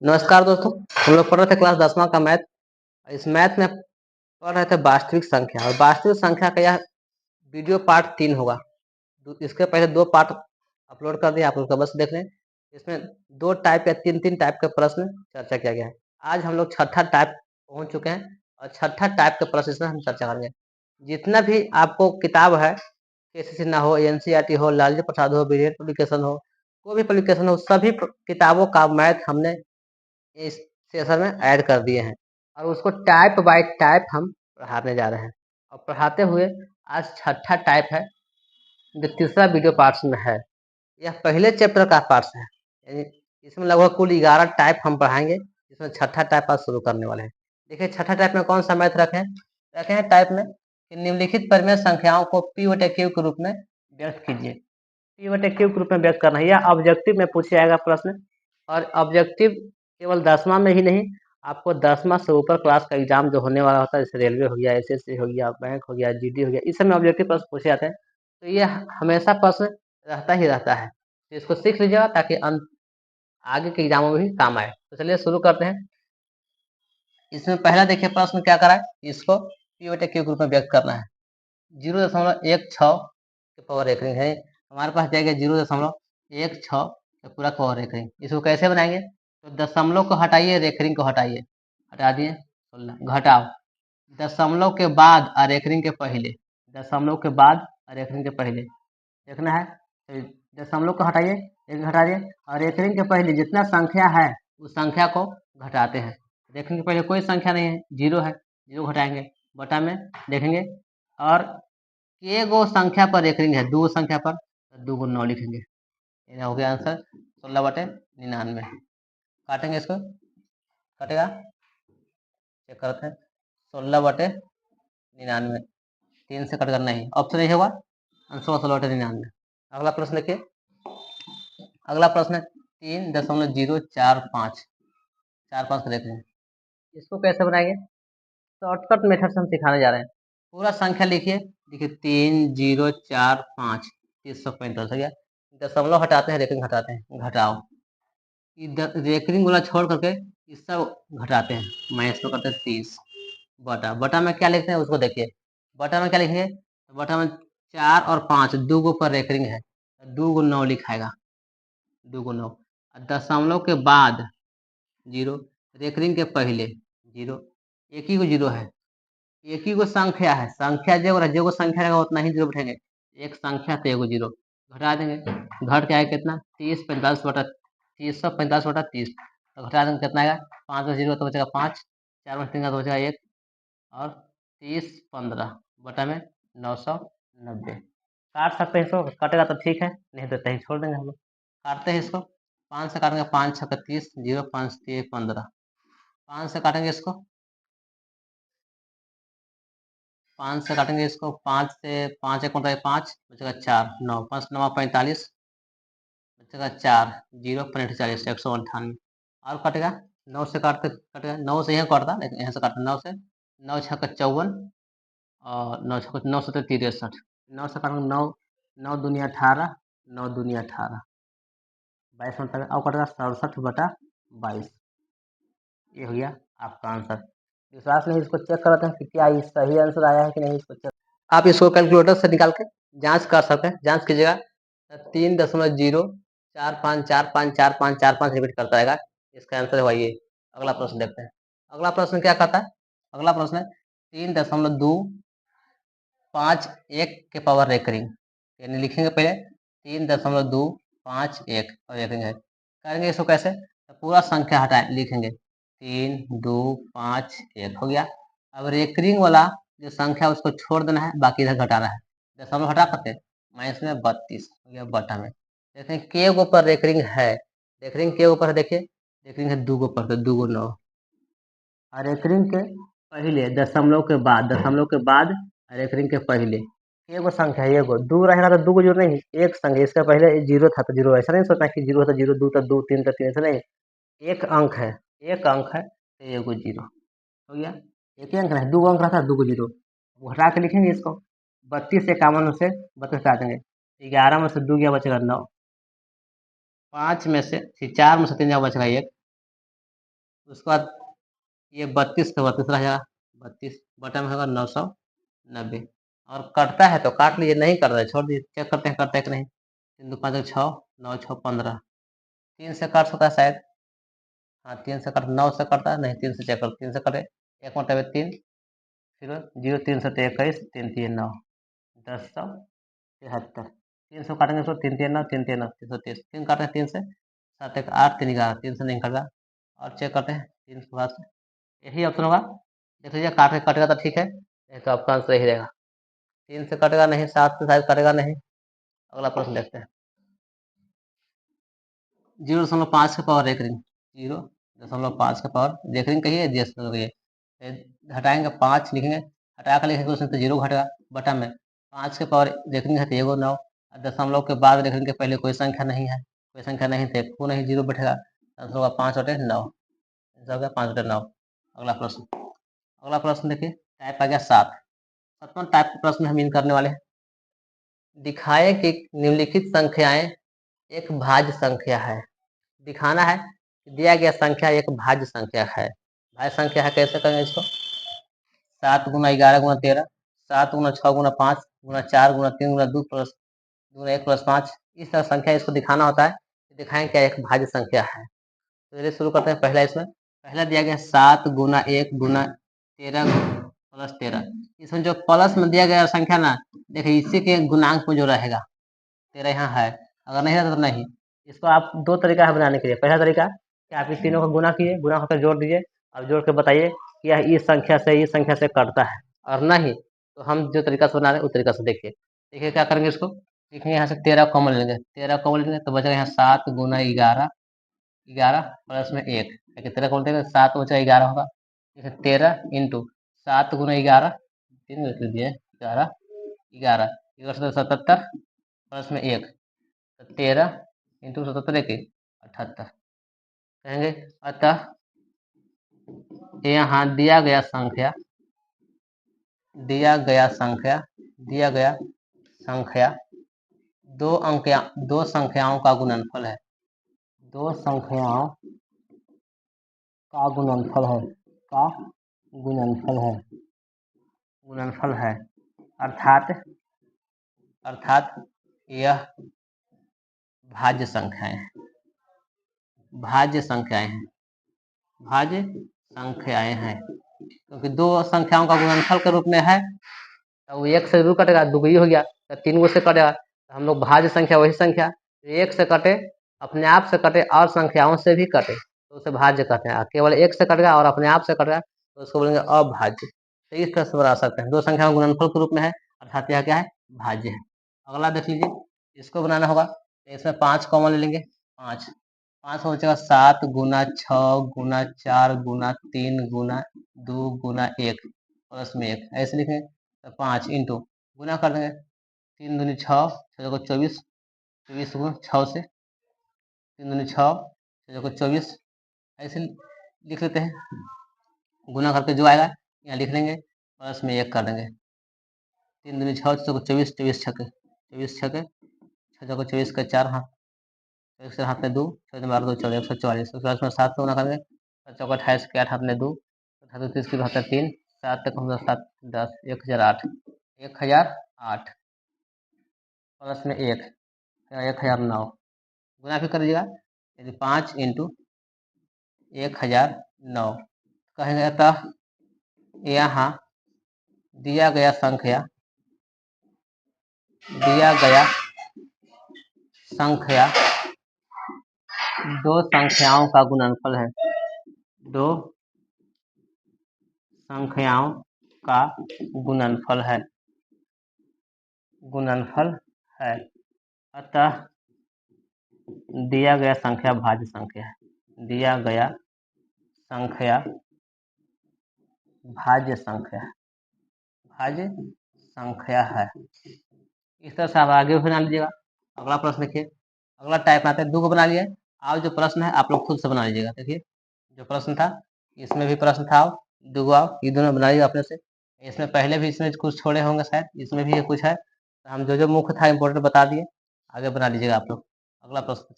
नमस्कार दोस्तों। हम लोग पढ़ रहे थे क्लास 10वां का मैथ। इस मैथ में पढ़ रहे थे वास्तविक संख्या, और वास्तविक संख्या का यह वीडियो पार्ट 3 होगा। इसके पहले 2 पार्ट अपलोड कर दिए, आप लोग का बस देख लें। इसमें 2 टाइप या 3 टाइप के प्रश्न चर्चा किया गया है। आज हम लोग छठा टाइप पहुंच चुके हैं और छठा टाइप के प्रश्न इसमें हम चर्चा करेंगे। जितना भी आपको किताब है, केसीसी ना हो, एनसीईआरटी हो, लालजी प्रसाद हो, बीरेड पब्लिकेशन हो, कोई भी पब्लिकेशन हो, सभी किताबों का मैथ हमने इस सेशन में ऐड कर दिए हैं और उसको टाइप बाय टाइप हम पढ़ाने जा रहे हैं। और पढ़ाते हुए आज छठा टाइप है जो तीसरा वीडियो पार्ट्स में है। यह पहले चैप्टर का पार्ट्स है, यानी इसमें लगभग कुल 11 टाइप हम पढ़ाएंगे, जिसमें छठा टाइप आज शुरू करने वाले हैं। देखिए छठा टाइप में कौन सा मैथ रखे हैं टाइप में कि निम्नलिखित परिमेय संख्याओं को p/q के रूप में व्यक्त कीजिए। p/q के रूप में व्यक्त करना है, यह ऑब्जेक्टिव में पूछा जाएगा प्रश्न। और ऑब्जेक्टिव केवल 10वां में ही नहीं, आपको 10वां से ऊपर क्लास का एग्जाम जो होने वाला होता है, जैसे रेलवे हो गया, एसएससी हो गया, बैंक हो गया, जीडी हो गया, इस समय ऑब्जेक्टिव प्रश्न पूछे जाते हैं। तो ये हमेशा प्रश्न रहता ही रहता है, तो इसको सीख लीजिएगा ताकि आगे के एग्जामों में भी काम आए। तो चलिए शुरू करते हैं। इसमें पहला देखिए प्रश्न क्या करा है, इसको p/q के रूप में व्यक्त करना है। 0.16 के पावर रेखिंग है, हमारे पास जाएगा 0.16 के पूरा पावर रेखिंग। इसको कैसे बनाएंगे, तो दशमलव को हटाइए, रेखरिंग को हटाइए, हटा दिए 16, घटाओ दशमलव के बाद और रेखरिंग के पहले, दशमलव के बाद और रेखरिंग के पहले देखना है। तो दशमलव को हटाइए, एक हटा दिए, और रेखरिंग के पहले जितना संख्या है उस संख्या को घटाते हैं। रेखरिंग के पहले कोई संख्या नहीं है, 0 है, 0 घटाएंगे, बटा में देखेंगे। और के गो संख्या पर रेखरिंग है, 2 संख्या पर, तो 2 × 9 लिखेंगे। ये हो गया आंसर 16/99। काटेंगे, इसको कटेगा, चेक करते हैं। 16/99, 3 से कट करना ही ऑप्शन नहीं होगा, आंसर 16/99। अगला प्रश्न देखिए। अगला प्रश्न है 3.045, 4-5 का देखेंगे। इसको कैसे बनाएंगे, शॉर्टकट मेथड से हम सिखाने जा रहे हैं। पूरा संख्या लिखिए, देखिए 3045, 345 हो गया। दशमलव हटाते हैं, रेखरिंग हटाते हैं, घटाओ। रेकरिंग वाला छोड़ करके ये सब घटाते हैं, मैं इसको करते हैं 30 बटा। बटा में क्या लिखते हैं उसको देखिए, बटा में क्या लिखेंगे, बटा में 4 और 5, 2 गो पर रेकरिंग है, 2 × 9 लिखाएगा, 2 × 9। दशमलव के बाद 0, रेकरिंग के पहले 0, एक ही को 0 है, एक ही को संख्या है, संख्या जो संख्या रहेगा उतना ही 0 बैठेंगे। एक संख्या तो एगो 0 घटा देंगे, घट के आएगा कितना, 345/30 तो घटा देंगे, कितना आएगा, 5 में 0 तो बचेगा 5, 4 में 3 तो बचेगा 1, और 30/15 बटा में 990। काट सकते हैं इसको, कटेगा तो ठीक है, नहीं तो कहीं छोड़ देंगे हम लोग। काटते हैं इसको, 5 से काटेंगे, 5 × 6 = 30, 0 5 3 15, 5 से काटेंगे इसको, 5 से काटेंगे इसको, 5 से 5 1 होता है 5, बचेगा 4, 9 5 9 45, बचेगा 4, 0 5 40, 198। और कटेगा, 9 से काटते कटेगा, 9 से यहाँ कटता, लेकिन यहाँ से काटता, 9 से, 9 6 = 54, और 9 6 9 7 63, 9 से काटेंगे, 9 9 दूनी 18, 9 दूनी 18, 22 में और कटेगा 67/22। ये हो गया आपका आंसर। विश्वास नहीं, इसको चेक करते हैं कि क्या ये सही आंसर आया है कि नहीं, इसको चेक। आप इसको कैलकुलेटर से निकाल के जांच कर सकते हैं, जांच कीजिएगा। 3.045454545 रिपीट करता रहेगा, इसका आंसर हुआ ये। अगला प्रश्न देखते हैं। अगला प्रश्न क्या कहता है, अगला प्रश्न है 3.251 के पावर रेकरिंग, यानी लिखेंगे पहले 3.251 और रेकरिंग है। करेंगे इसको कैसे, तो पूरा संख्या हटाए लिखेंगे, 3 2 5 1 हो गया। अब रेकरिंग वाला जो संख्या उसको छोड़ देना है, बाकी इधर घटाना है, दशमलव हटा करते माइनस में 32 हो गया बटा में। देखें के ऊपर रेकरिंग है, रेकरिंग के ऊपर देखिए, रेकरिंग है 2 गो पर, तो 2 × 9, और रेकरिंग के पहले दशमलव के बाद, दशमलव के बाद रेकरिंग के पहले एगो संख्या है, एगो 2 रहेगा तो 2 को 0 नहीं, एक संख्या, इसका पहले 0 था तो 0, ऐसा नहीं सोचना कि 0 था 0, 2 था 2, 3 था 3, ऐसा नहीं, एक अंक है, एक अंक है तो एगो 0 हो गया। एक ही अंक है, 2 अंक रहता है, 2 को 0 हटा के लिखेंगे इसको, 32 से 51 में से 32 हटा देंगे, 11 में से 2 गया बचेगा 9, 5 में से 4 में से 3 गया बचेगा 1, उसके बाद ये 32 का 32 रह जाएगा, 32 बटा में होगा 990। और कटता है तो काट लीजिए, नहीं कर रहा है छोड़ दीजिए, चेक करते हैं करता है कि नहीं। 3 2 5 6 9 6 15, 3 से काट सकता है शायद। हाँ 3 से कट, 9 से कटता है नहीं, 3 से चेक कर, 3 से कटे, एक मतलब 3, फिर 0 3 से 21, 3 3 9, 1073, 300 काटेंगे इसको, 3 3 9 3 3 9 330, 3 काटे हैं 3 से, 7 1 8 3 11, 3 से नहीं कटेगा। और चेक करते हैं 3 के बाद से, यही ऑप्शन होगा। देख लीजिए काटे कटेगा तो ठीक है, नहीं तो आपका आंसर यही रहेगा। 3 से कटेगा नहीं, 7 से शायद कटेगा नहीं। अगला प्रश्न देखते हैं। 0.5 के पावर एक रिंग, 0.5 के पावर एक रिंग कहिए, कहिए, हटाएंगे 5 लिखेंगे, हटा कर लिखेंगे उसमें तो 0 घटेगा, बटा में 5 के पावर रेखनी है तो एगो 9, दशमलव के बाद रेखनी के पहले कोई संख्या नहीं है, कोई संख्या नहीं थे, को नहीं 0 बैठेगा, आंसर होगा 5/9, आंसर होगा 5/9। अगला प्रश्न देखिए, टाइप आ गया 7वां टाइप का प्रश्न हम इन करने वाले हैं। दिखाए कि निम्नलिखित संख्याएं एक भाज्य संख्या है। दिखाना है दिया गया संख्या एक भाज्य संख्या है, भाज्य संख्या है, कैसे करेंगे इसको, 7 गुना 11 गुना 13, 7 गुना 6 गुना 5 गुना 4 गुना 3 गुना 2 प्लस गुना 1 प्लस 5, इस तरह संख्या इसको दिखाना होता है। दिखाएं क्या एक भाज्य संख्या है। तो चलिए शुरू करते हैं। पहला दिया गया 7 गुना 1 गुना 13 प्लस 13, इसमें जो प्लस में दिया गया संख्या ना, देखिए इसी के गुणांक में जो रहेगा, 13 यहाँ है, अगर नहीं रहता तो नहीं। इसको आप दो तरीका है बनाने के लिए। पहला तरीका कि आप इस तीनों को गुना कीजिए, गुना होकर जोड़ दीजिए, अब जोड़ के बताइए कि यह इस संख्या से कटता है, और नहीं तो हम जो तरीका से बना रहे हैं उस तरीका से देखिए। देखिए क्या करेंगे, इसको लिखेंगे, यहाँ से 13 कॉमन लेंगे, 13 कॉमन लेंगे तो बचेगा यहाँ 7 गुना 11, 11 प्लस में 1, 13 कॉमन लेंगे 7 बचा 11 होगा, 13 इंटू 7 गुना 11, 3 लिख लीजिए, 11 11 77 प्लस में 1, 13 इंटू 77 के 78 कहेंगे। अतः यहाँ दिया गया संख्या दो संख्याओं का गुणनफल है, दो संख्याओं का गुणनफल है, अर्थात यह भाज्य संख्याएं हैं, क्योंकि दो संख्याओं का गुणनफल के रूप में है, तो वो 1 से 2 कटेगा, दुगुई हो गया, तो 3 गो से कटेगा, तो हम लोग भाज्य संख्या वही संख्या 1 से कटे, अपने आप से कटे और संख्याओं से भी कटे तो उसे भाज्य कहते हैं। केवल 1 से कटेगा और अपने आप से कटेगा तो उसको बोलेंगे अभाज्य। तो इस तरह से बता सकते हैं, दो संख्याओं गुणनफल के रूप में है, अर्थात यह क्या है, भाज्य है। अगला देख लीजिए, इसको बनाना होगा तो इसमें 5 कॉमन ले लेंगे, 5 हो जाएगा 7 गुना 6 गुना 4 गुना 3 गुना 2 गुना 1 प्लस में 1, ऐसे लिखेंगे। तो 5 इंटू गुना कर देंगे, 3 दूनी 6, 6 को 24, 24 गुना 6 से, 3 दूनी 6, 6 को 24, ऐसे लिख लेते हैं। गुना करके जो आएगा यहाँ लिख लेंगे, प्लस में 1 कर देंगे, 3 दूनी 6, 6 को 24, 24 छके 6 को 24 का 4 हाथ, 1 से हाथ में 2, 6 12 2 14, 144, उसके बाद में 7 से गुना करेंगे, 4 28 के 8 हाथ में 2, 30 की 3, 7 तक हम 7 10 1008, 1008 प्लस में 1 1009, गुना भी कर दीजिएगा, यदि 5 इंटू 1009 कहेंगे। अतः यहाँ दिया गया संख्या दो संख्याओं का गुणनफल है, दो संख्याओं का गुणनफल है, अतः दिया गया संख्या भाज्य संख्या है, भाज्य संख्या है। इस तरह से आप आगे भी बना लीजिएगा। अगला प्रश्न देखिए, अगला टाइप आते हैं, 2 को बना लिए। आप जो प्रश्न है आप लोग खुद से बना लीजिएगा। देखिए जो प्रश्न था इसमें भी प्रश्न था, 2 आप ये दोनों बना लीजिएगा अपने से। इसमें पहले भी इसमें कुछ छोड़े होंगे शायद, इसमें भी ये कुछ है, तो हम जो मुख्य था इम्पोर्टेंट बता दिए, आगे बना लीजिएगा आप लोग। अगला प्रश्न